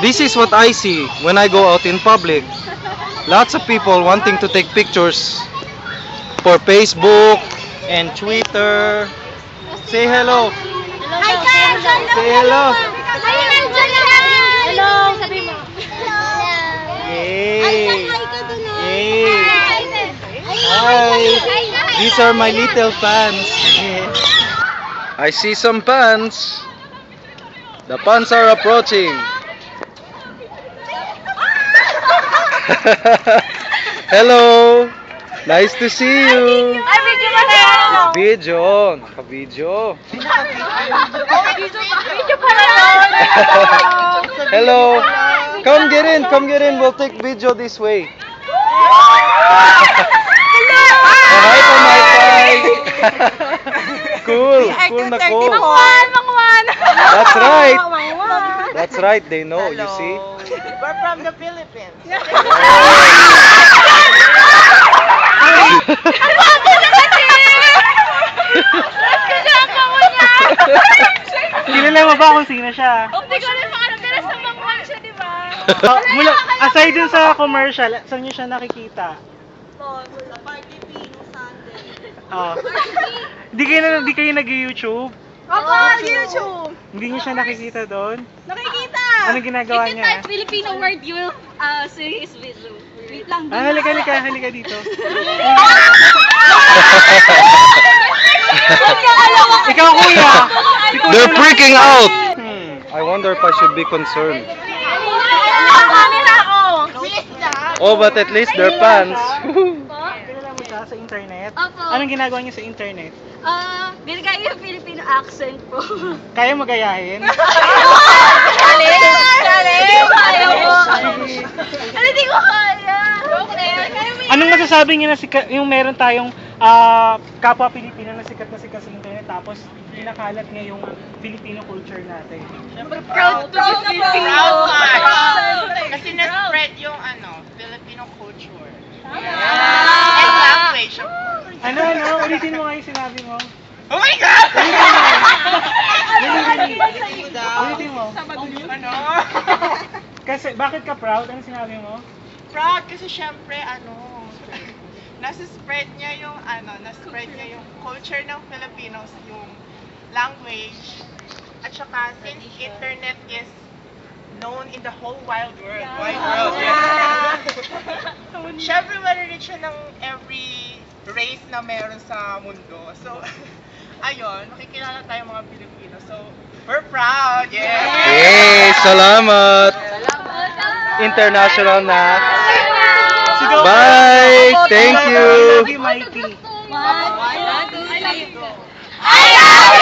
This is what I see when I go out in public. Lots of people wanting to take pictures for Facebook and Twitter. Say hello. Hi guys! Say hello. Hello! Sabi mo. Yay! Yay! Hi! These are my little fans. I see some fans. The fans are approaching. Hello! Nice to see you! Ay, video mo na! Video! Naka-video! Video pala yun! Hello! Come get in! Come get in! We'll take video this way. Hi po, my friend! Cool! Cool na cool! Mangwan! That's right! That's right, they know, you see? We're from the Philippines. Kilala mo ba kung sino siya? Hindi ko rin makano, pero sa mangwan siya, di ba? Aside dun sa commercial, saan niyo siya nakikita? Sa Party Pino Sunday. Di kayo nag-YouTube? Opo, YouTube. Hindi niyo siya nakikita doon? Nakikita. Anong ginagawa If you niya? type Filipino word, you will see his video. Wait lang. Halika dito. Ikaw kuya! They're freaking out! I wonder if I should be concerned. Oh, but at least they're fans. Kilala mo siya sa internet? Opo. Anong ginagawa niya sa internet? Binigay yung Filipino accent po. Kaya magayahin? Ayaw ko. Hindi ko kaya. Anong masasabi niya na yung meron tayong kapwa Pilipino na sikat sa internet tapos pinakalat niya yung Filipino culture natin? Proud to be Filipino. Kasi na-spread yung Filipino culture. And language, of course. Ano? Ulitin mo nga yung sinabi mo. Oh my God! Ulitin mo. Ano? Kasi, bakit ka proud? Ano sinabi mo? Proud kasi syempre nasa-spread niya yung culture ng Filipinos, yung language, at saka since internet is known in the whole wide world. Yeah. Syempre marireach siya ng every race na meron sa mundo. So, ayun, makikilala tayo mga Pilipino. So, we're proud. Yeah. Yay! Salamat! International na. Bye! Thank you! Love you, Mikey. I love